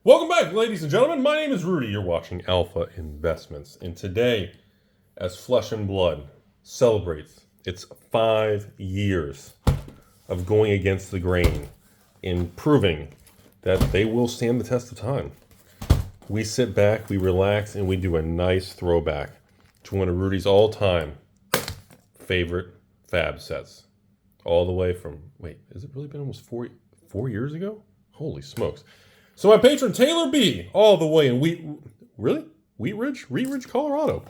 Welcome back, ladies and gentlemen. My name is Rudy. You're watching Alpha Investments. And today, as Flesh and Blood celebrates its 5 years of going against the grain in proving that they will stand the test of time, we sit back, we relax, and we do a nice throwback to one of Rudy's all-time favorite fab sets. All the way from, wait, has it really been almost four years ago? Holy smokes. So my patron Taylor B, all the way in Wheat Ridge, Colorado.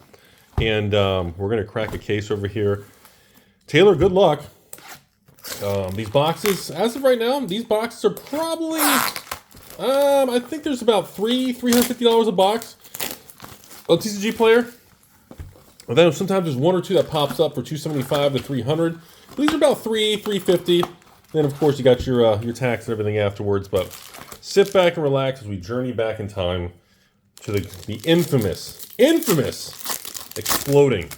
And we're going to crack a case over here. Taylor, good luck. These boxes, as of right now, these boxes are probably, I think there's about $350 a box. A TCG player. And then sometimes there's one or two that pops up for $275 to $300. These are about $350. Then of course you got your tax and everything afterwards. But sit back and relax as we journey back in time to the infamous exploding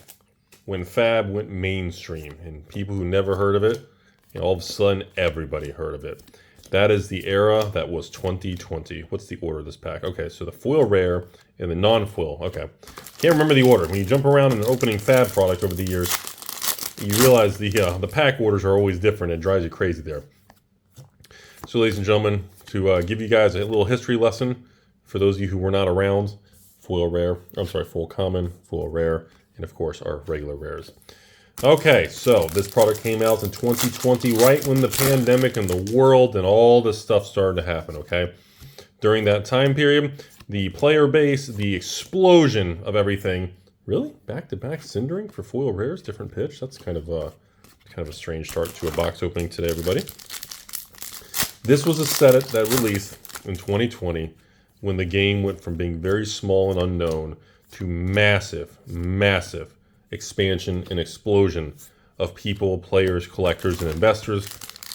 when Fab went mainstream, and people who never heard of it, all of a sudden everybody heard of it. That is the era that was 2020. What's the order of this pack? Okay, so the foil rare and the non-foil. Okay, can't remember the order. When you jump around in an opening Fab product over the years, you realize the pack orders are always different. It drives you crazy there. So, ladies and gentlemen, to give you guys a little history lesson for those of you who were not around, foil common, foil rare, and of course our regular rares. Okay, so this product came out in 2020, right when the pandemic and the world and all this stuff started to happen, okay? During that time period, the player base, the explosion of everything. Really? Back-to-back Cindering for foil rares, different pitch? That's kind of a strange start to a box opening today, everybody. This was a set that released in 2020 when the game went from being very small and unknown to massive expansion and explosion of people, players, collectors, and investors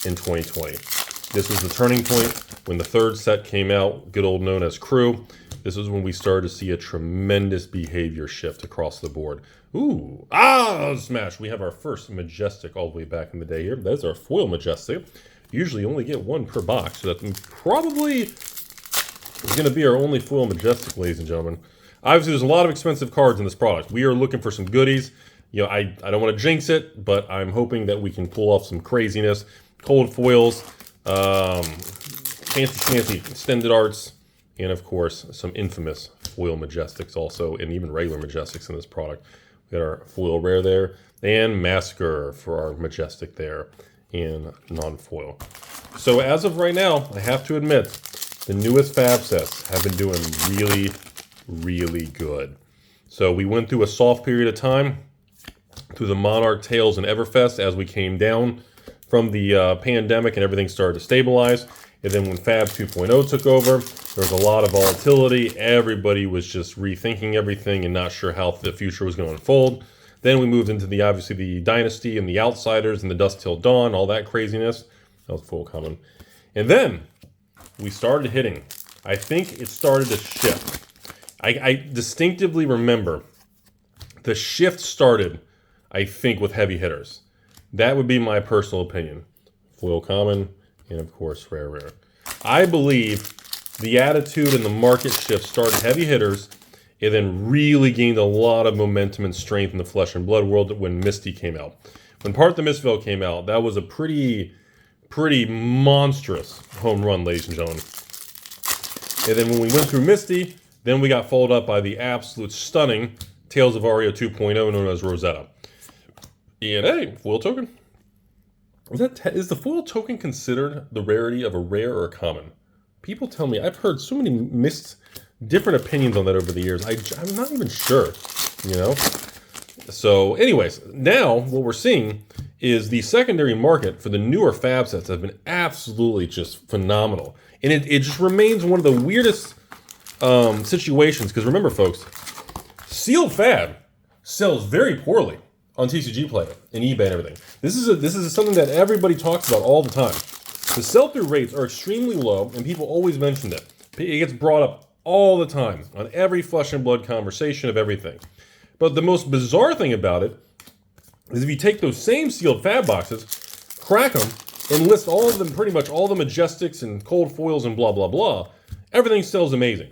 in 2020. This was the turning point when the third set came out, good old known as Crew. This is when we started to see a tremendous behavior shift across the board. Ooh, smash. We have our first Majestic all the way back in the day here. That's our foil Majestic. Usually you only get one per box, so that probably is going to be our only foil Majestic, ladies and gentlemen. Obviously, there's a lot of expensive cards in this product. We are looking for some goodies. You know, I don't want to jinx it, but I'm hoping that we can pull off some craziness. Cold foils, fancy extended arts, and of course, some infamous foil Majestics also, and even regular Majestics in this product. We got our foil rare there, and Massacre for our Majestic there, and non-foil. So as of right now, I have to admit, the newest Fab sets have been doing really good. So we went through a soft period of time through the Monarch, Tales, and Everfest as we came down from the pandemic and everything started to stabilize. And then when Fab 2.0 took over, there was a lot of volatility. Everybody was just rethinking everything and not sure how the future was going to unfold. Then we moved into obviously the Dynasty and the Outsiders and the Dusk Till Dawn, all that craziness. That was full common. And then we started hitting. I think it started to shift. I distinctively remember the shift started, I think, with heavy hitters. That would be my personal opinion. Foil common, and of course, rare. I believe the attitude and the market shift started heavy hitters, and then really gained a lot of momentum and strength in the Flesh and Blood world when Misty came out. When Part the Mistvale came out, that was a pretty monstrous home run, ladies and gentlemen. And then when we went through Misty, then we got followed up by the absolute stunning Tales of Aria 2.0, known as Rosetta. And hey, foil token. Is the foil token considered the rarity of a rare or a common? People tell me, I've heard so many different opinions on that over the years. I'm not even sure, you know? So anyways, now what we're seeing is the secondary market for the newer Fab sets have been absolutely just phenomenal. And it just remains one of the weirdest situations, because remember, folks, sealed Fab sells very poorly on TCG Player and eBay and everything. This is something that everybody talks about all the time. The sell-through rates are extremely low, and people always mention it. It gets brought up all the time on every Flesh and Blood conversation of everything. But the most bizarre thing about it is if you take those same sealed Fab boxes, crack them, and list all of them, pretty much all the Majestics and cold foils and blah, blah, blah, Everything sells amazing.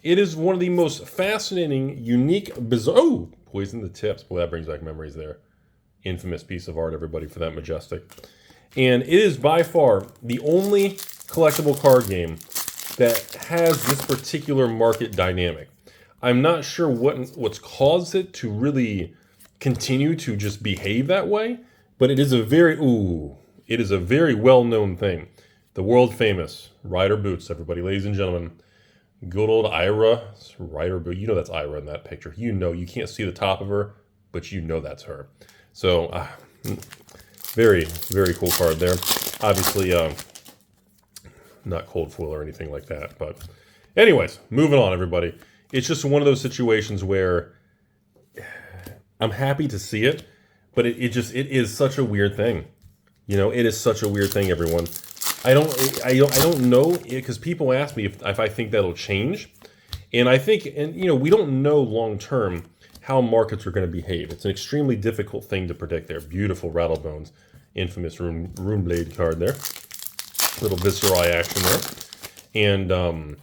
It is one of the most fascinating, unique, bizarre... Oh, poison the tips. Boy, that brings back memories there. Infamous piece of art, everybody, for that Majestic. And it is by far the only collectible card game that has this particular market dynamic. I'm not sure what's caused it to really continue to just behave that way, but it is a very, it is a very well-known thing. The world famous Rider Boots, everybody, ladies and gentlemen. Good old Ira's Rider Boot. You know that's Ira in that picture. You know, you can't see the top of her, but you know that's her. So, very, very cool card there. Obviously, not cold foil or anything like that. But anyways, moving on, everybody. It's just one of those situations where I'm happy to see it, but it is such a weird thing. You know, it is such a weird thing, everyone. I don't know, because people ask me if I think that'll change. And I think, you know, we don't know long term how markets are going to behave. It's an extremely difficult thing to predict there. Beautiful Rattlebones, infamous rune blade card there. Little Viscerai action there. And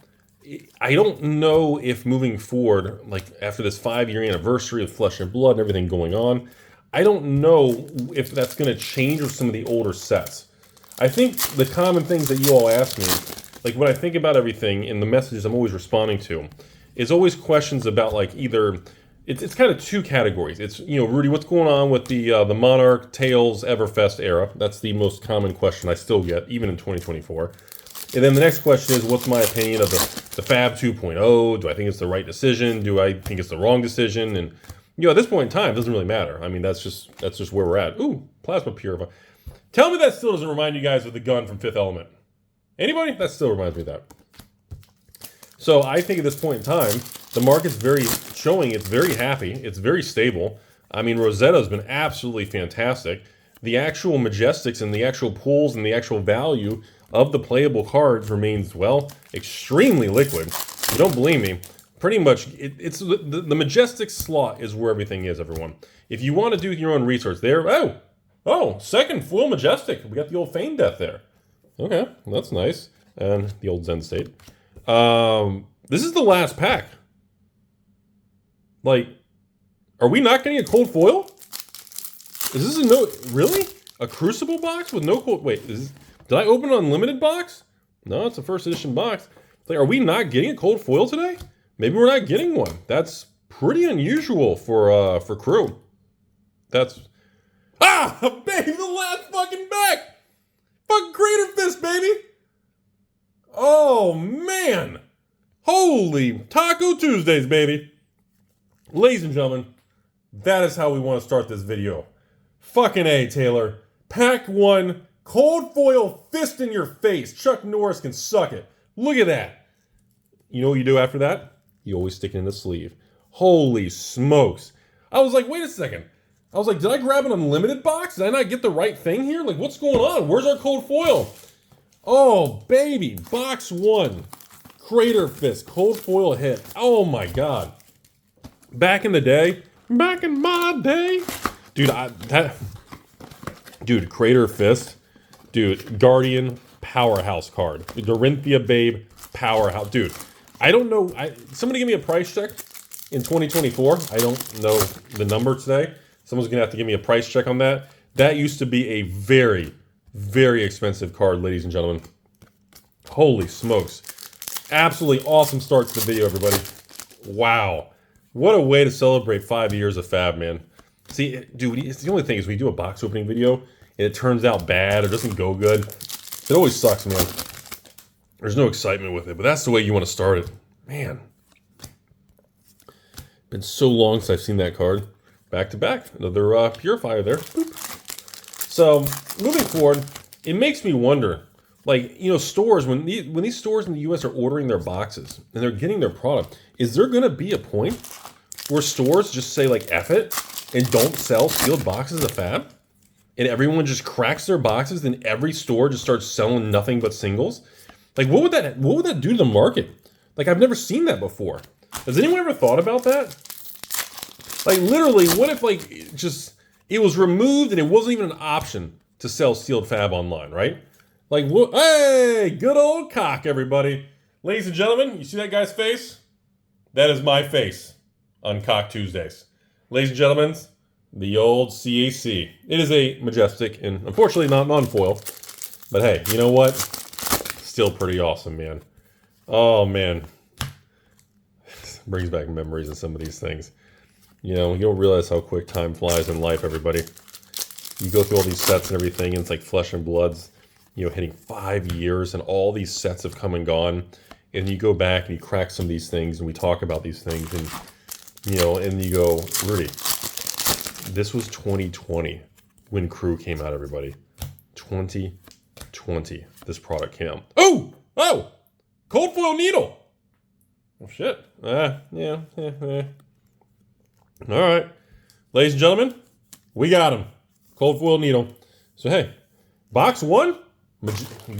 I don't know if moving forward, like after this 5-year anniversary of Flesh and Blood and everything going on, I don't know if that's going to change with some of the older sets. I think the common things that you all ask me, like when I think about everything and the messages I'm always responding to, is always questions about like either, it's kind of two categories. It's, you know, Rudy, what's going on with the Monarch, Tails, Everfest era? That's the most common question I still get, even in 2024. And then the next question is, what's my opinion of the Fab 2.0? Do I think it's the right decision? Do I think it's the wrong decision? And, you know, at this point in time, it doesn't really matter. I mean, that's just where we're at. Ooh, Plasma Purifier. Tell me that still doesn't remind you guys of the gun from Fifth Element. Anybody? That still reminds me of that. So I think at this point in time, the market's it's very happy. It's very stable. I mean, Rosetta's been absolutely fantastic. The actual Majestics and the actual pools and the actual value of the playable cards remains, well, extremely liquid. If you don't believe me, pretty much it's the Majestic slot is where everything is, everyone. If you want to do your own research there, oh, second foil Majestic. We got the old Feign Death there. Okay, that's nice. And the old Zen State. This is the last pack. Like, are we not getting a cold foil? Is this really? A Crucible box with no cold, wait, did I open an unlimited box? No, it's a first edition box. Like, are we not getting a cold foil today? Maybe we're not getting one. That's pretty unusual for Crew. That's, baby, the last fucking back! Fucking Crater Fist, baby! Oh, man! Holy Taco Tuesdays, baby! Ladies and gentlemen, that is how we want to start this video. Fucking A, Taylor. Pack 1, cold foil fist in your face. Chuck Norris can suck it. Look at that. You know what you do after that? You always stick it in the sleeve. Holy smokes. I was like, wait a second. I was like, did I grab an unlimited box? Did I not get the right thing here? Like, what's going on? Where's our cold foil? Oh, baby. Box 1. Crater Fist. Cold foil hit. Oh, my God. Back in the day. Back in my day. Dude, Crater Fist. Dude, Guardian powerhouse card. Dorinthia Babe powerhouse. Dude, I don't know. Somebody give me a price check in 2024. I don't know the number today. Someone's going to have to give me a price check on that. That used to be a very, very expensive card, ladies and gentlemen. Holy smokes. Absolutely awesome start to the video, everybody. Wow. What a way to celebrate 5 years of Fab, man. See, dude, it's the only thing is we do a box opening video and it turns out bad or doesn't go good. It always sucks, man. There's no excitement with it, but that's the way you want to start it. Man. Been so long since I've seen that card. Back to back. Another Purifier there. Boop. So, moving forward, it makes me wonder, like, you know, stores, when these stores in the U.S. are ordering their boxes and they're getting their product, is there going to be a point where stores just say, like, F it and don't sell sealed boxes of Fab? And everyone just cracks their boxes and every store just starts selling nothing but singles? Like, what would that do to the market? Like, I've never seen that before. Has anyone ever thought about that? Like, literally, what if, like, it was removed and it wasn't even an option to sell sealed Fab online, right? Like, hey, good old cock, everybody. Ladies and gentlemen, you see that guy's face? That is my face on Cock Tuesdays. Ladies and gentlemen, the old CAC. It is a Majestic and unfortunately not non-foil. But hey, you know what? Still pretty awesome, man. Oh, man. Brings back memories of some of these things. You know, you don't realize how quick time flies in life, everybody. You go through all these sets and everything, and it's like Flesh and Blood's, you know, hitting 5 years, and all these sets have come and gone. And you go back and you crack some of these things, and we talk about these things, and, you know, and you go, Rudy, this was 2020 when Crew came out, everybody. 2020, this product came out. Oh! Cold foil needle! Oh, shit. Yeah. All right. Ladies and gentlemen, we got him. Cold foil needle. So, hey, box 1,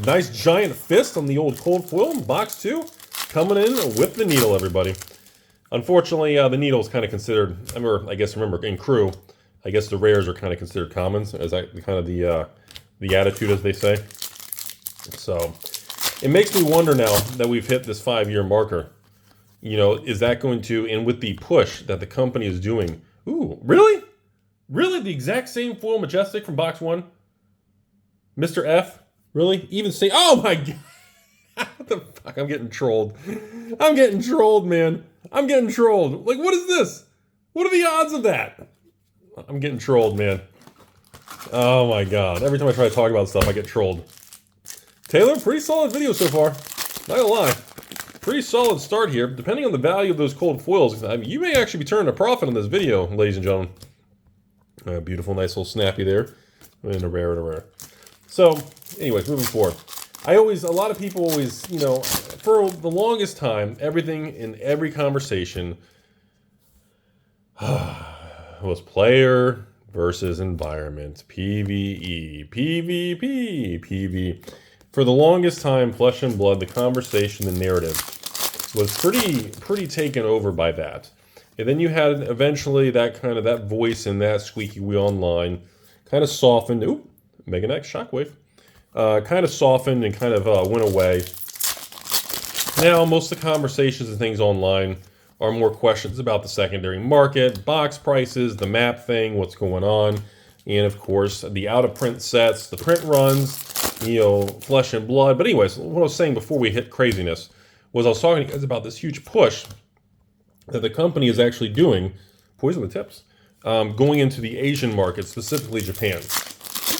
nice giant fist on the old cold foil. Box 2, coming in with the needle, everybody. Unfortunately, the needle is kind of considered, remember, in Crew, I guess the rares are kind of considered commons. Is that kind of the attitude, as they say? So, it makes me wonder now that we've hit this 5-year marker. You know, is that going to, and with the push that the company is doing, ooh, really? Really? The exact same foil Majestic from box 1? Mr. F? Really? Even say, oh my God. What the fuck? I'm getting trolled. I'm getting trolled, man. I'm getting trolled. Like, what is this? What are the odds of that? I'm getting trolled, man. Oh my God. Every time I try to talk about stuff, I get trolled. Taylor, pretty solid video so far. Not gonna lie. Pretty solid start here. Depending on the value of those cold foils, I mean, you may actually be turning a profit on this video, ladies and gentlemen. Beautiful, nice little snappy there. And a rare. So, anyways, moving forward. A lot of people always, you know, for the longest time, everything in every conversation was player versus environment. PvE, PvP, PV. For the longest time, Flesh and Blood, the conversation, the narrative, was pretty taken over by that. And then you had eventually that voice and that squeaky wheel online kind of softened. Ooh, Mega Next Shockwave. Kind of softened and kind of went away. Now, most of the conversations and things online are more questions about the secondary market, box prices, the map thing, what's going on, and of course, the out-of-print sets, the print runs, you know, Flesh and Blood. But anyways, what I was saying before we hit craziness was I was talking to you guys about this huge push that the company is actually doing, poison the tips, going into the Asian market, specifically Japan.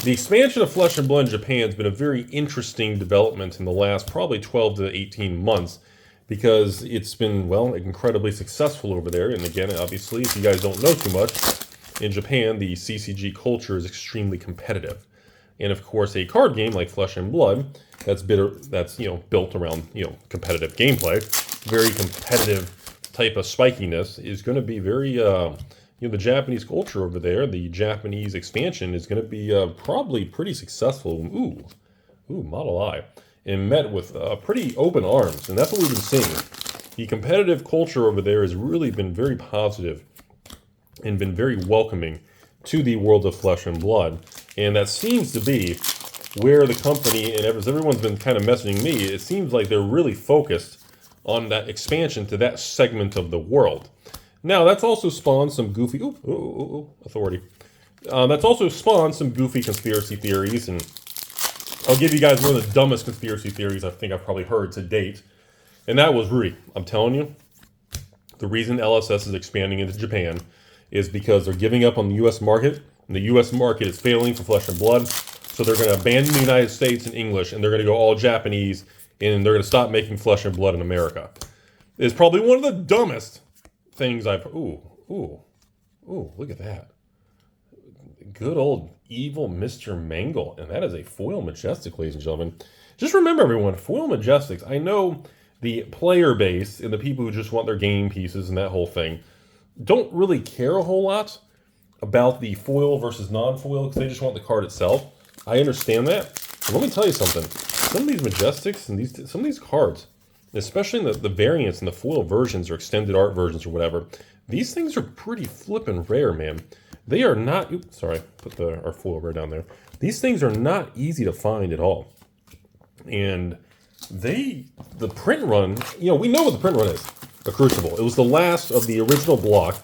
The expansion of Flesh and Blood in Japan has been a very interesting development in the last probably 12 to 18 months because it's been, well, incredibly successful over there. And again, obviously, if you guys don't know too much, in Japan, the CCG culture is extremely competitive. And of course, a card game like Flesh and Blood that's built around, you know, competitive gameplay, very competitive type of spikiness is going to be very, the Japanese culture over there, the Japanese expansion is going to be probably pretty successful. Ooh, Model I, and met with pretty open arms, and that's what we've been seeing. The competitive culture over there has really been very positive and been very welcoming to the world of Flesh and Blood, and that seems to be where the company, and as everyone's been kind of messaging me, it seems like they're really focused on that expansion to that segment of the world. Now, that's also spawned some goofy, authority. That's also spawned some goofy conspiracy theories, and I'll give you guys one of the dumbest conspiracy theories I think I've probably heard to date, and that was, Rudy, I'm telling you, the reason LSS is expanding into Japan is because they're giving up on the U.S. market, and the U.S. market is failing for Flesh and Blood, so they're going to abandon the United States and English, and they're going to go all Japanese, and they're going to stop making Flesh and Blood in America. It's probably one of the dumbest things I've... Ooh, look at that. Good old evil Mr. Mangle, and that is a foil Majestic, ladies and gentlemen. Just remember, everyone, foil Majestics, I know the player base and the people who just want their game pieces and that whole thing don't really care a whole lot about the foil versus non-foil because they just want the card itself. I understand that. But let me tell you something. Some of these Majestics and some of these cards, especially in the variants and the foil versions or extended art versions or whatever, these things are pretty flippin' rare, man. They are not... Oops, sorry. Put our foil rare down there. These things are not easy to find at all. And the print run, you know, we know what the print run is. A crucible. It was the last of the original block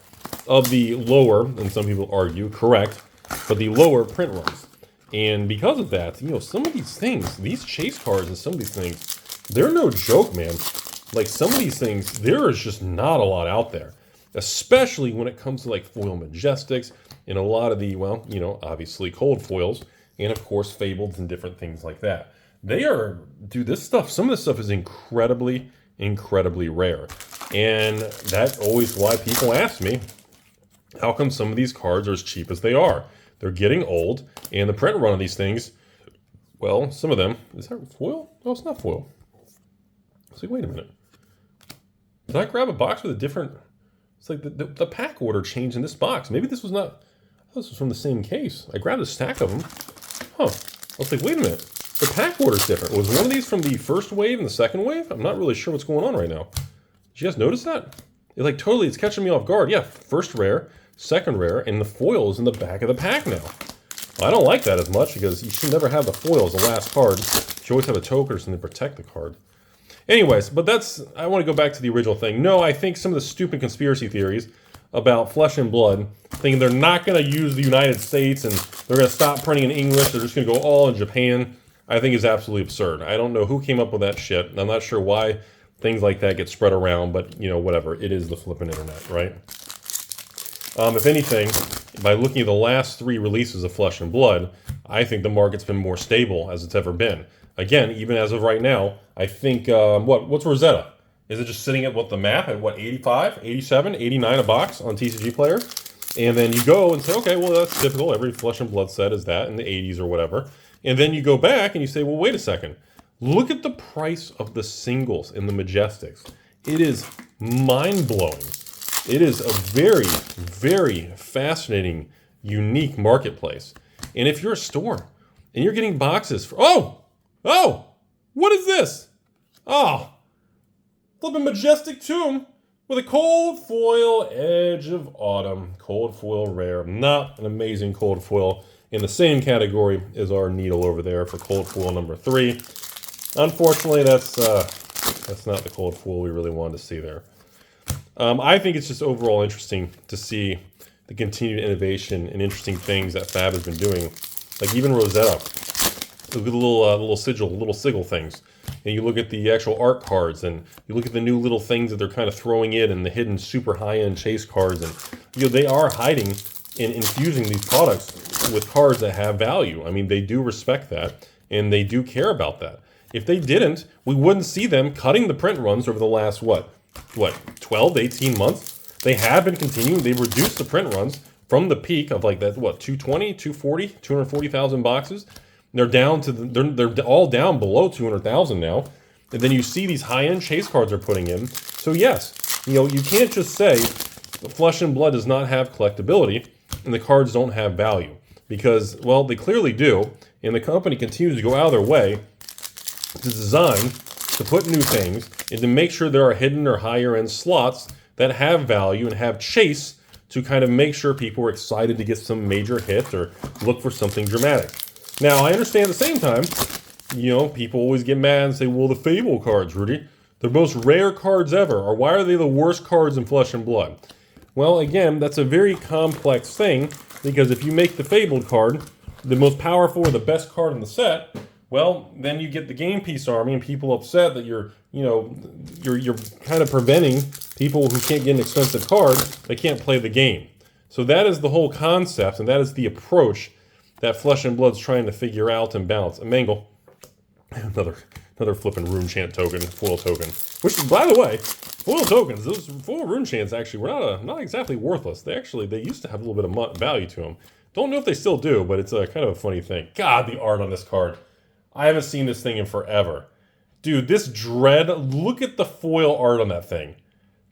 of the lower, and some people argue correct, but the lower print runs. And because of that, you know, some of these things, these chase cards and some of these things, they're no joke, man. Like some of these things, there is just not a lot out there, especially when it comes to like foil majestics and a lot of the, well, you know, obviously cold foils and of course fableds and different things like that. They are, dude, this stuff, some of this stuff is incredibly, incredibly rare. And that's always why people ask me, how come some of these cards are as cheap as they are? They're getting old, and the print run of these things, well, some of them, is that foil? No, it's not foil. It's like, wait a minute. Did I grab a box with a different, it's like the pack order changed in this box. Maybe this was not, I thought this was from the same case. I grabbed a stack of them. Huh. I was like, wait a minute. The pack order's different. Was one of these from the first wave and the second wave? I'm not really sure what's going on right now. Did you guys notice that? Like totally, it's catching me off guard. Yeah, first rare, second rare, and the foil is in the back of the pack now. I don't like that as much because you should never have the foil as the last card. You should always have a token or something to protect the card. Anyways, but that's, I want to go back to the original thing. No, I think some of the stupid conspiracy theories about Flesh and Blood, thinking they're not going to use the United States and they're going to stop printing in English, they're just going to go all in Japan, I think is absolutely absurd. I don't know who came up with that shit. I'm not sure why things like that get spread around, but, you know, whatever. It is the flipping internet, right? If anything, by looking at the last 3 releases of Flesh and Blood, I think the market's been more stable as it's ever been. Again, even as of right now, I think, what's Rosetta? Is it just sitting at, what, the map at, what, 85, 87, 89 a box on TCG Player? And then you go and say, okay, well, that's typical. Every Flesh and Blood set is that in the 80s or whatever. And then you go back and you say, well, wait a second. Look at the price of the singles in the Majestics. It is mind-blowing. It is a very, very fascinating, unique marketplace. And if you're a store and you're getting boxes for, oh, what is this? Oh, flipping Majestic Tomb with a cold foil Edge of Autumn. Cold foil rare. Not an amazing cold foil. In the same category as our needle over there for cold foil number 3. Unfortunately, that's not the cold foil we really wanted to see there. I think it's just overall interesting to see the continued innovation and interesting things that Fab has been doing. Like even Rosetta, look at the little sigil things. And you look at the actual art cards, and you look at the new little things that they're kind of throwing in, and the hidden super high-end chase cards, and you know they are hiding and infusing these products with cards that have value. I mean, they do respect that, and they do care about that. If they didn't, we wouldn't see them cutting the print runs over the last, what, 12 to 18 months? They have been continuing. They've reduced the print runs from the peak of like that, what, 220, 240, 240,000 boxes. They're down to, they're all down below 200,000 now. And then you see these high-end chase cards they're putting in. So yes, you know, you can't just say Flesh and Blood does not have collectability and the cards don't have value. Because, well, they clearly do. And the company continues to go out of their way to design, to put new things, and to make sure there are hidden or higher end slots that have value and have chase to kind of make sure people are excited to get some major hit or look for something dramatic. Now, I understand at the same time, you know, people always get mad and say, well, the Fable cards, Rudy, they're the most rare cards ever, or why are they the worst cards in Flesh and Blood? Well, again, that's a very complex thing, because if you make the Fabled card the most powerful or the best card in the set, well, then you get the game piece army and people upset that you're kind of preventing people who can't get an expensive card, they can't play the game. So that is the whole concept, and that is the approach that Flesh and Blood's trying to figure out and balance. A Mangle, another flipping Rune Chant token, foil token. Which, by the way, foil tokens, those foil Rune Chants actually were not exactly worthless. They used to have a little bit of value to them. Don't know if they still do, but it's a kind of a funny thing. God, the art on this card. I haven't seen this thing in forever. Dude, this Dread, look at the foil art on that thing.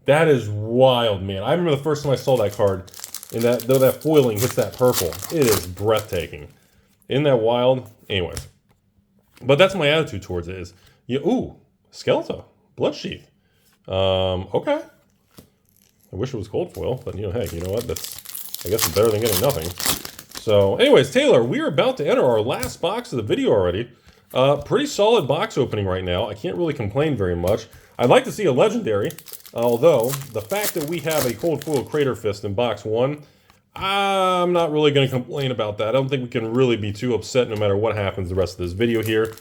That is wild, man. I remember the first time I saw that card, and though that foiling hits that purple, it is breathtaking. Isn't that wild? Anyways. But that's my attitude towards it is, ooh, Skeletor, Bloodsheath. Okay. I wish it was cold foil, but hey, you know what? I guess it's better than getting nothing. So anyways, Taylor, we are about to enter our last box of the video already. Pretty solid box opening right now. I can't really complain very much. I'd like to see a legendary, although the fact that we have a cold foil Crater Fist in box 1, I'm not really going to complain about that. I don't think we can really be too upset no matter what happens the rest of this video here.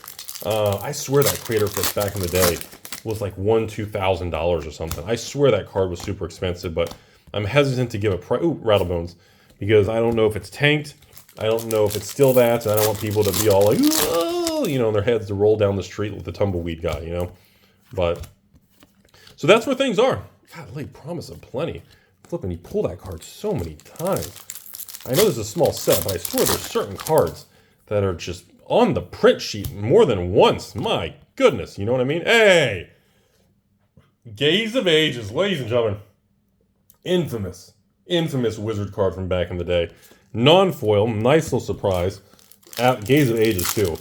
I swear that Crater Fist back in the day was like $1,000-$2,000 or something. I swear that card was super expensive, but I'm hesitant to give a price. Ooh, Rattlebones. Because I don't know if it's tanked. I don't know if it's still that. And I don't want people to be all like, oh, you know, in their heads to roll down the street with the tumbleweed guy, you know. But, so that's where things are. God, late promise of plenty. Flipping, you pull that card so many times. I know this is a small set, but I swear there's certain cards that are just on the print sheet more than once. My goodness, you know what I mean? Hey! Gaze of Ages, ladies and gentlemen. Infamous wizard card from back in the day. Non-foil, nice little surprise. Gaze of Ages, too.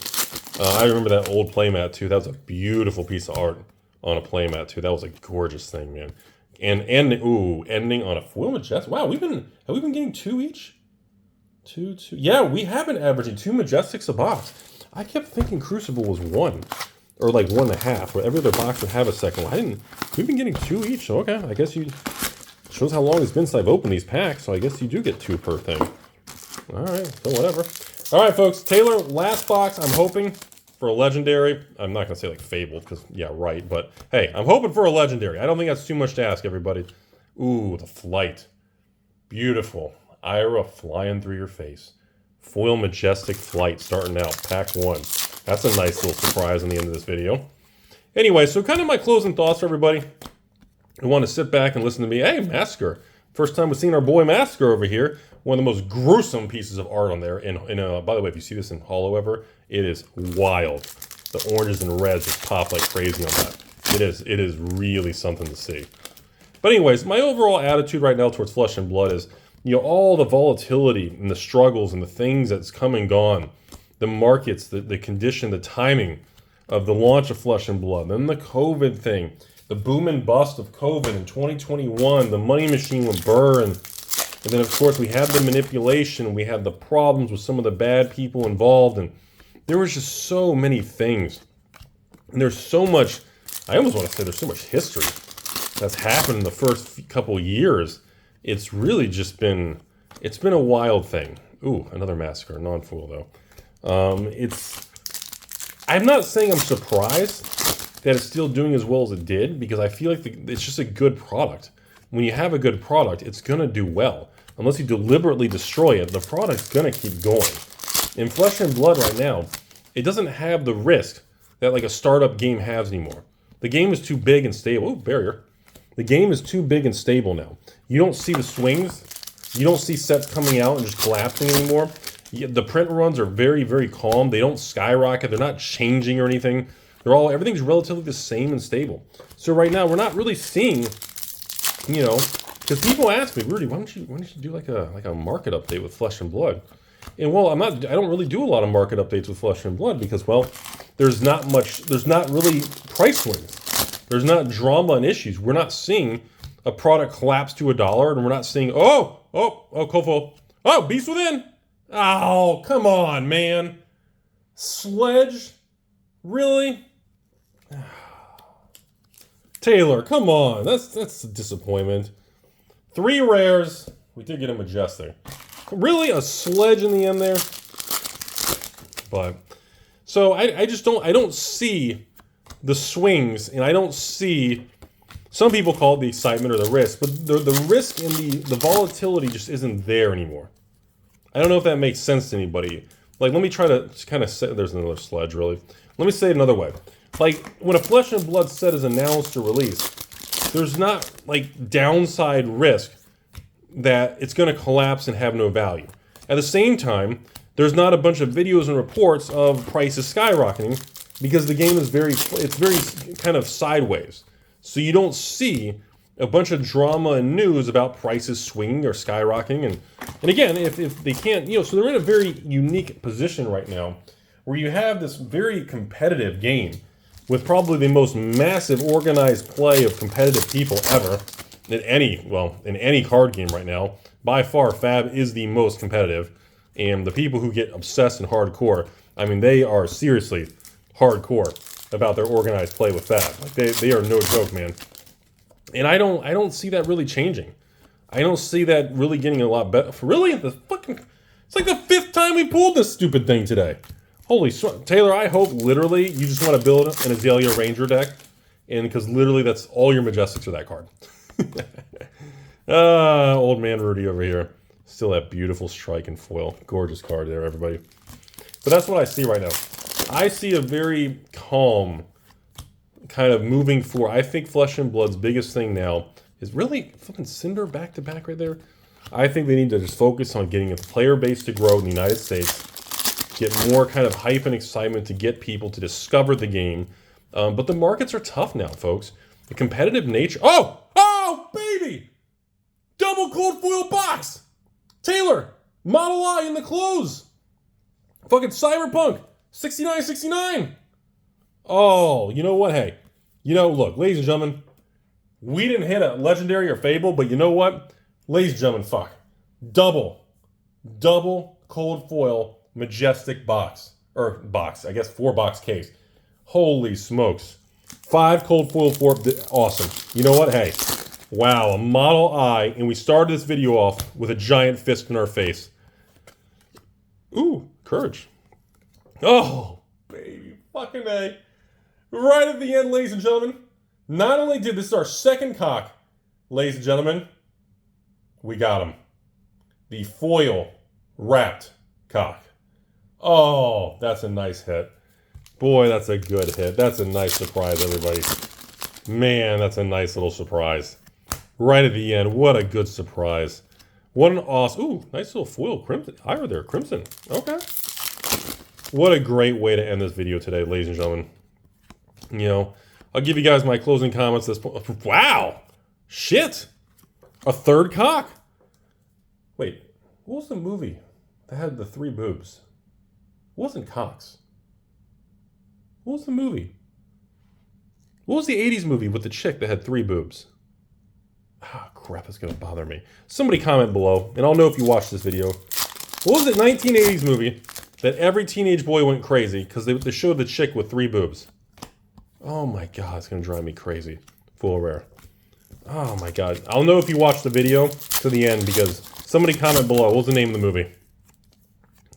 I remember that old playmat, too. That was a beautiful piece of art on a playmat, too. That was a gorgeous thing, man. And ending on a foil majestic. Wow, have we been getting 2 each? Two. Yeah, we have been averaging 2 majestics a box. I kept thinking Crucible was 1. Or like 1.5, where every other box would have a second one. We've been getting 2 each, so okay. I guess shows how long it's been since I've opened these packs, so I guess you do get 2 per thing. Alright, so whatever. Alright, folks, Taylor, last box, I'm hoping for a legendary. I'm not going to say like Fabled, because, yeah, right, but hey, I'm hoping for a legendary. I don't think that's too much to ask, everybody. Ooh, the Flight. Beautiful. Ira flying through your face. Foil Majestic Flight starting out, pack 1. That's a nice little surprise in the end of this video. Anyway, so kind of my closing thoughts for everybody who want to sit back and listen to me. Hey, Masker. First time we've seen our boy Masker over here. One of the most gruesome pieces of art on there. And by the way, if you see this in holo ever, it is wild. The oranges and reds just pop like crazy on that. It is really something to see. But anyways, my overall attitude right now towards Flesh and Blood is, you know, all the volatility and the struggles and the things that's come and gone. The markets, the condition, the timing of the launch of Flesh and Blood. Then the COVID thing. The boom and bust of COVID in 2021, the money machine with Burr, and then of course we had the manipulation, we had the problems with some of the bad people involved, and there was just so many things. And there's so much, I almost want to say there's so much history that's happened in the first couple years. It's really just been, it's been a wild thing. Ooh, another Massacre, non-fool though. I'm not saying I'm surprised that it's still doing as well as it did, because I feel like it's just a good product. When you have a good product, it's going to do well. Unless you deliberately destroy it, the product's going to keep going. In Flesh and Blood right now, it doesn't have the risk that like a startup game has anymore. The game is too big and stable. Ooh, barrier. The game is too big and stable now. You don't see the swings. You don't see sets coming out and just collapsing anymore. The print runs are very, very calm. They don't skyrocket. They're not changing or anything. Everything's relatively the same and stable. So right now, we're not really seeing, you know, because people ask me, Rudy, why don't you do like a market update with Flesh and Blood? And well, I don't really do a lot of market updates with Flesh and Blood because, well, there's not really price swings. There's not drama and issues. We're not seeing a product collapse to $1, and we're not seeing, Kofo, Beast Within. Oh, come on, man. Sledge? Really? Taylor, come on. That's a disappointment. 3 rares. We did get a Majestic. Really? A Sledge in the end there? But, so I don't see the swings, and I don't see, some people call it the excitement or the risk, but the risk and the volatility just isn't there anymore. I don't know if that makes sense to anybody. Like, let me try to kind of say, there's another Sledge, really. Let me say it another way. Like, when a Flesh and Blood set is announced or released, there's not, like, downside risk that it's going to collapse and have no value. At the same time, there's not a bunch of videos and reports of prices skyrocketing because the game is very kind of sideways. So you don't see a bunch of drama and news about prices swinging or skyrocketing. And again, if they can't, you know, so they're in a very unique position right now where you have this very competitive game with probably the most massive organized play of competitive people ever in any card game right now. By far, Fab is the most competitive, and the people who get obsessed and hardcore, I mean, they are seriously hardcore about their organized play with Fab. Like they are no joke, man. And I don't see that really changing. I don't see that really getting a lot better. Really, it's like the 5th time we pulled this stupid thing today. Holy shit. Taylor, I hope literally you just want to build an Azalea Ranger deck, and because literally that's all your Majestics are that card. Old man Rudy over here. Still that beautiful strike and foil. Gorgeous card there, everybody. But that's what I see right now. I see a very calm kind of moving forward. I think Flesh and Blood's biggest thing now is really flipping Cinder back to back right there. I think they need to just focus on getting a player base to grow in the United States, get more kind of hype and excitement to get people to discover the game. But the markets are tough now, folks. The competitive nature. Oh, baby! Double cold foil box! Taylor, Model I in the close. Fucking Cyberpunk, 69.69. Oh, you know what? Hey, look, ladies and gentlemen, we didn't hit a legendary or fable, but you know what? Ladies and gentlemen, fuck. Double cold foil majestic box. Or box, I guess 4-box case. Holy smokes. 5 cold foil, 4, awesome. You know what? Hey, wow, a Model I, and we started this video off with a giant fist in our face. Ooh, courage. Oh, baby, fucking A. Right at the end, ladies and gentlemen, not only did this is our 2nd cock, ladies and gentlemen, we got him. The foil wrapped cock. Oh, that's a nice hit. Boy, that's a good hit. That's a nice surprise, everybody. Man, that's a nice little surprise. Right at the end, what a good surprise. What an awesome, ooh, nice little foil crimson. Ira there, crimson. Okay. What a great way to end this video today, ladies and gentlemen. I'll give you guys my closing comments at this point. Wow! Shit! A 3rd cock? Wait, what was the movie that had the 3 boobs? It wasn't Cocks. What was the movie? What was the 80s movie with the chick that had 3 boobs? Ah, crap, that's gonna bother me. Somebody comment below, and I'll know if you watched this video. What was the 1980s movie that every teenage boy went crazy because they showed the chick with 3 boobs? Oh my god, it's gonna drive me crazy. Full rare. Oh my god. I'll know if you watched the video to the end because somebody comment below. What was the name of the movie?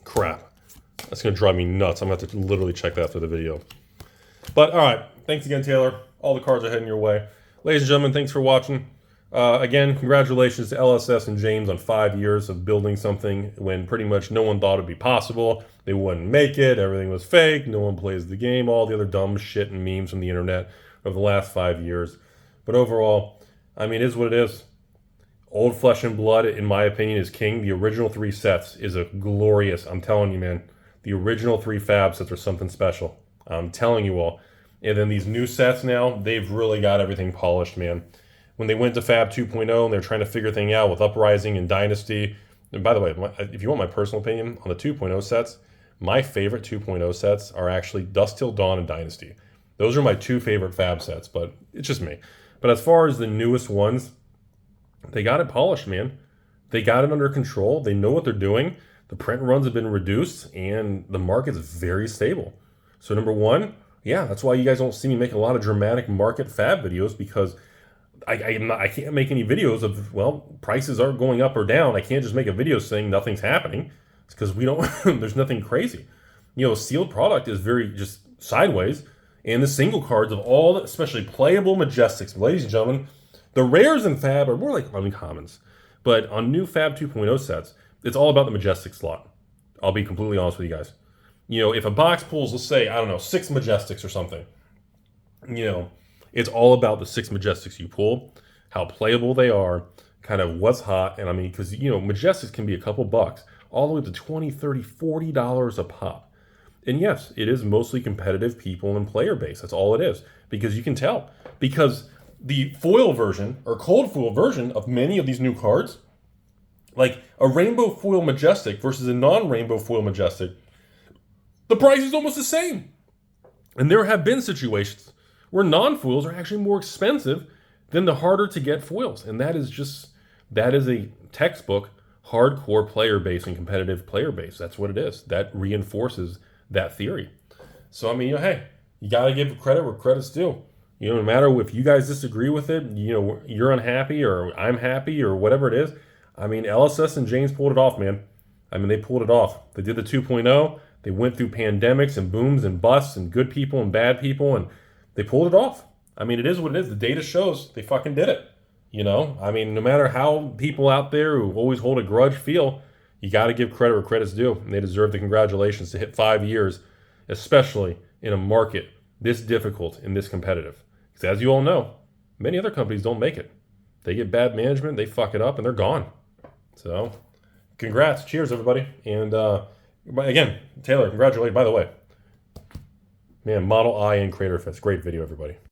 Crap. That's gonna drive me nuts. I'm gonna have to literally check that after the video. But alright, thanks again, Taylor. All the cards are heading your way. Ladies and gentlemen, thanks for watching. Again, congratulations to LSS and James on 5 years of building something when pretty much no one thought it'd be possible. They wouldn't make it. Everything was fake. No one plays the game. All the other dumb shit and memes from the internet over the last 5 years. But overall, I mean, it is what it is. Old Flesh and Blood, in my opinion, is king. The original 3 sets is a glorious, I'm telling you, man. The original 3 Fab sets are something special. I'm telling you all. And then these new sets now, they've really got everything polished, man. When they went to Fab 2.0 and they're trying to figure things out with Uprising and Dynasty. And by the way, if you want my personal opinion on the 2.0 sets, my favorite 2.0 sets are actually Dusk Till Dawn and Dynasty. Those are my 2 favorite Fab sets, but it's just me. But as far as the newest ones, they got it polished, man. They got it under control. They know what they're doing. The print runs have been reduced, and the market's very stable. So number 1, yeah, that's why you guys don't see me make a lot of dramatic market Fab videos, because I can't make any videos of, well, prices aren't going up or down. I can't just make a video saying nothing's happening. It's because we don't, there's nothing crazy. Sealed product is very just sideways. And the single cards of all, especially playable Majestics, ladies and gentlemen, the rares in Fab are more like uncommons. But on new Fab 2.0 sets, it's all about the Majestic slot. I'll be completely honest with you guys. If a box pulls, let's say, I don't know, 6 Majestics or something, it's all about the 6 Majestics you pull, how playable they are, kind of what's hot. And I mean, because, Majestics can be a couple bucks, all the way up to $20, $30, $40 a pop. And yes, it is mostly competitive people and player base. That's all it is. Because you can tell. Because the foil version, or cold foil version of many of these new cards, like a rainbow foil Majestic versus a non-rainbow foil Majestic, the price is almost the same. And there have been situations where non-foils are actually more expensive than the harder to get foils. And that is a textbook hardcore player base and competitive player base. That's what it is. That reinforces that theory. So, I mean, hey, you got to give credit where credit's due. You know, no matter if you guys disagree with it, you know, you're unhappy or I'm happy or whatever it is. I mean, LSS and James pulled it off, man. I mean, they pulled it off. They did the 2.0. They went through pandemics and booms and busts and good people and bad people, and they pulled it off. I mean, it is what it is. The data shows they fucking did it. You know, I mean, no matter how people out there who always hold a grudge feel, you got to give credit where credit's due. And they deserve the congratulations to hit 5 years, especially in a market this difficult and this competitive. Because as you all know, many other companies don't make it. They get bad management, they fuck it up, and they're gone. So, congrats. Cheers, everybody. And again, Taylor, congratulations. By the way, man, Model I and Crater Fest. Great video, everybody.